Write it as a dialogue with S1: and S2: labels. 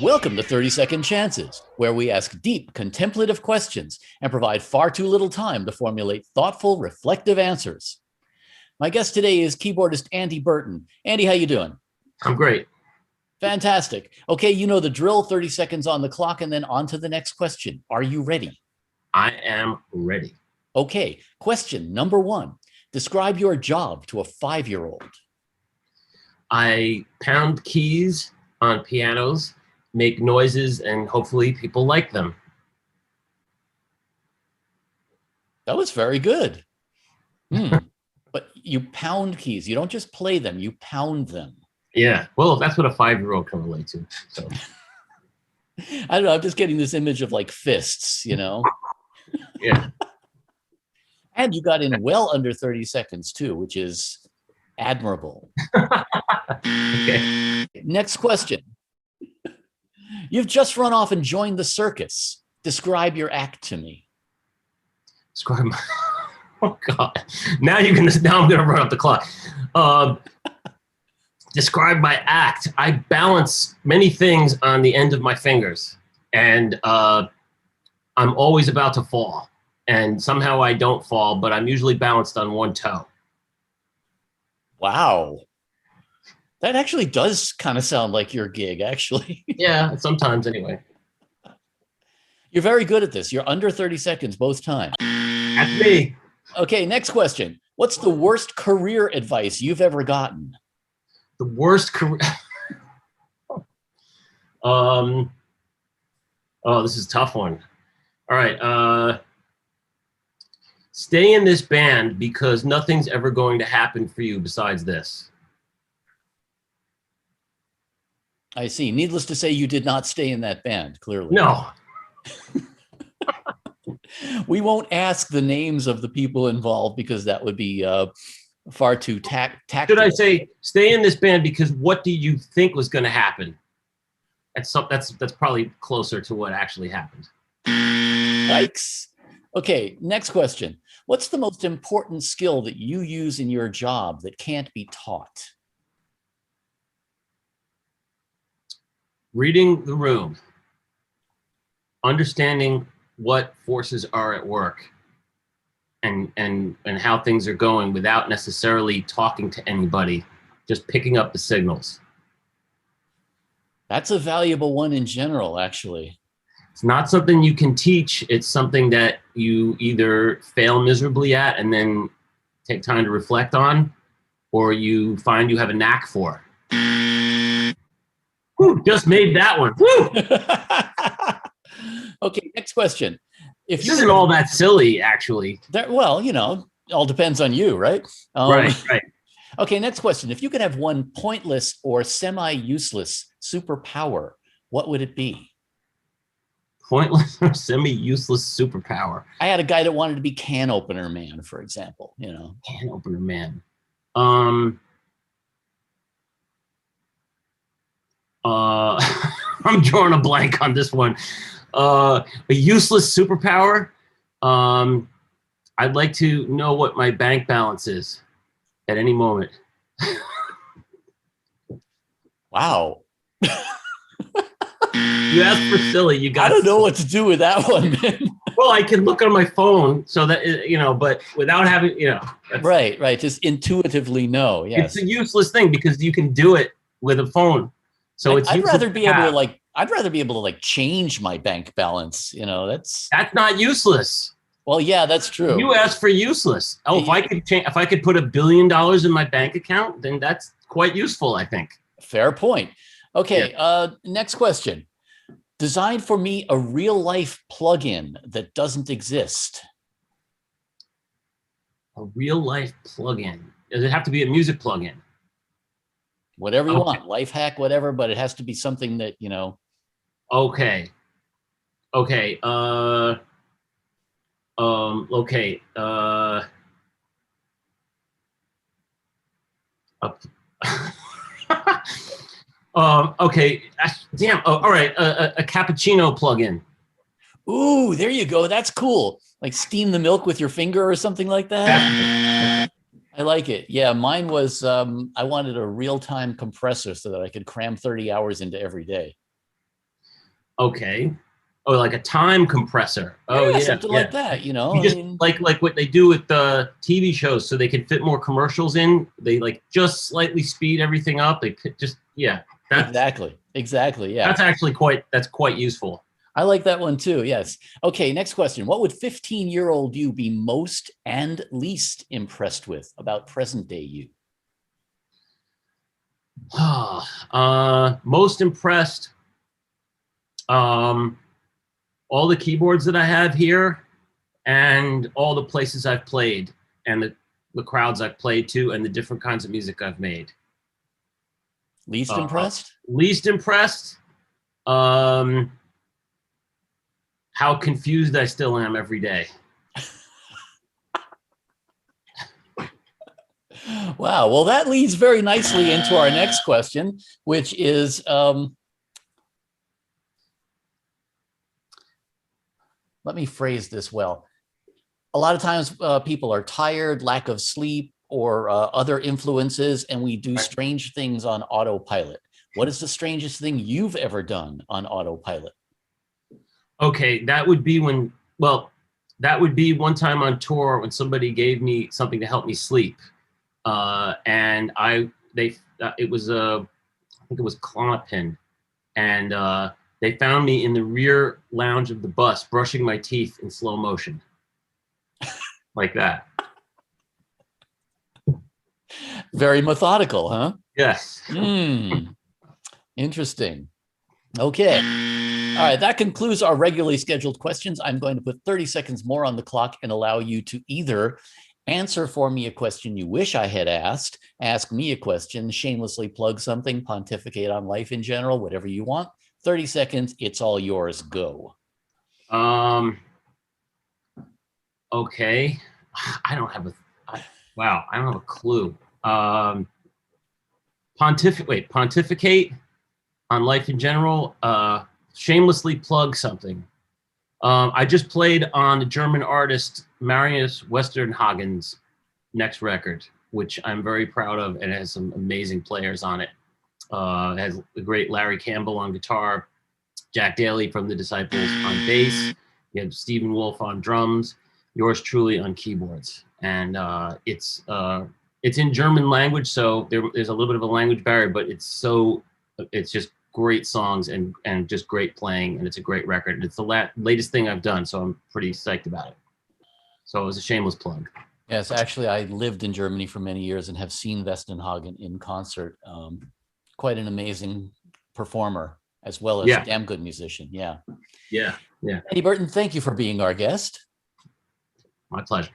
S1: Welcome to 30-Second Chances, where we ask deep, contemplative questions and provide far too little time to formulate thoughtful, reflective answers. My guest today is keyboardist Andy Burton. Andy, how you doing?
S2: I'm great.
S1: Fantastic. Okay, you know the drill, 30 seconds on the clock, and then on to the next question. Are you ready?
S2: I am ready.
S1: Okay, question number one. Describe your job to a 5-year-old.
S2: I pound keys on pianos, make noises, and hopefully people like them.
S1: That was very good. But you pound keys. You don't just play them, you pound them.
S2: Yeah, well, that's what a 5-year-old can relate to. So
S1: I don't know. I'm just getting this image of like fists, you know?
S2: Yeah.
S1: And you got in well under 30 seconds too, which is admirable.
S2: Okay.
S1: Next question. You've just run off and joined the circus. Describe your act to me.
S2: Describe my... Oh God! Now I'm gonna run up the clock. Describe my act. I balance many things on the end of my fingers, and I'm always about to fall. And somehow I don't fall, but I'm usually balanced on one toe.
S1: Wow. That actually does kind of sound like your gig, actually.
S2: Yeah, sometimes anyway.
S1: You're very good at this. You're under 30 seconds both times.
S2: That's me.
S1: Okay, next question. What's the worst career advice you've ever gotten?
S2: The worst career... Oh, this is a tough one. All right. Stay in this band because nothing's ever going to happen for you besides this.
S1: I see. Needless to say, you did not stay in that band, clearly.
S2: No.
S1: We won't ask the names of the people involved because that would be far too tactical.
S2: Should I say, stay in this band because what do you think was going to happen? That's probably closer to what actually happened.
S1: Yikes. Okay, next question. What's the most important skill that you use in your job that can't be taught?
S2: Reading the room. Understanding what forces are at work and how things are going without necessarily talking to anybody, just picking up the signals.
S1: That's a valuable one in general, actually.
S2: It's not something you can teach. It's something that you either fail miserably at and then take time to reflect on, or you find you have a knack for. Whew, just made that one.
S1: Okay, next question. If
S2: this isn't all that silly, actually.
S1: Well, you know, all depends on you, right?
S2: Right.
S1: Okay, next question. If you could have one pointless or semi-useless superpower, what would it be?
S2: Pointless or semi-useless superpower.
S1: I had a guy that wanted to be can opener man, for example. You know,
S2: can opener man. I'm drawing a blank on this one. A useless superpower. I'd like to know what my bank balance is at any moment.
S1: Wow.
S2: You asked for silly. You got.
S1: I don't know what to do with that one, man.
S2: Well, I can look on my phone so that, you know, but without having, you know.
S1: Right. Just intuitively know. Yes.
S2: It's a useless thing because you can do it with a phone. So
S1: I'd rather be able to change my bank balance. You know, that's
S2: not useless.
S1: Well, yeah, that's true.
S2: You asked for useless. Oh, if I could put $1 billion in my bank account, then that's quite useful, I think.
S1: Fair point. Okay. Yeah. Next question. Design for me a real life plugin that doesn't exist.
S2: A real life plugin. Does it have to be a music plugin?
S1: Whatever you want, life hack, whatever, but it has to be something that, you know.
S2: Okay. Okay. Okay. Okay. Damn. Oh, all right. A cappuccino plugin.
S1: Ooh, there you go. That's cool. Like steam the milk with your finger or something like that. I like it. Yeah, mine was, I wanted a real-time compressor so that I could cram 30 hours into every day.
S2: Okay. Oh, like a time compressor. Oh
S1: Yeah,
S2: yeah,
S1: something
S2: yeah.
S1: like that, you know.
S2: You
S1: I
S2: just
S1: mean,
S2: like what they do with the TV shows, so they can fit more commercials in. They like just slightly speed everything up. They just yeah.
S1: exactly. Yeah.
S2: That's actually quite useful.
S1: I like that one too. Yes. Okay. Next question. What would 15-year-old you be most and least impressed with about present day you?
S2: Most impressed. Um, all the keyboards that I have here, and all the places I've played, and the crowds I've played to, and the different kinds of music I've made.
S1: Least impressed?
S2: Least impressed. How confused I still am every day.
S1: Wow. Well, that leads very nicely into our next question, which is let me phrase this well. A lot of times people are tired, lack of sleep, or other influences, and we do strange things on autopilot. What is the strangest thing you've ever done on autopilot?
S2: Okay, that would be one time on tour when somebody gave me something to help me sleep. And it was I think it was Clonopin, and they found me in the rear lounge of the bus brushing my teeth in slow motion, like that.
S1: Very methodical, huh?
S2: Yes.
S1: Interesting. Okay. All right. That concludes our regularly scheduled questions. I'm going to put 30 seconds more on the clock and allow you to either answer for me a question you wish I had asked, ask me a question, shamelessly plug something, pontificate on life in general, whatever you want. 30 seconds. It's all yours. Go.
S2: Okay. I don't have a clue. Pontificate on life in general. Shamelessly plug something. I just played on the German artist Marius Westernhagen's next record, which I'm very proud of, and it has some amazing players on it. It has the great Larry Campbell on guitar, Jack Daly from the Disciples on bass, you have Stephen Wolf on drums, yours truly on keyboards, and it's in German language, so there's a little bit of a language barrier, but it's just great songs and just great playing, and it's a great record. And it's the latest thing I've done, so I'm pretty psyched about it. So it was a shameless plug.
S1: Yes, actually, I lived in Germany for many years and have seen Westernhagen in concert. Quite an amazing performer, as well as a damn good musician. Yeah.
S2: Yeah.
S1: Andy Burton, thank you for being our guest.
S2: My pleasure.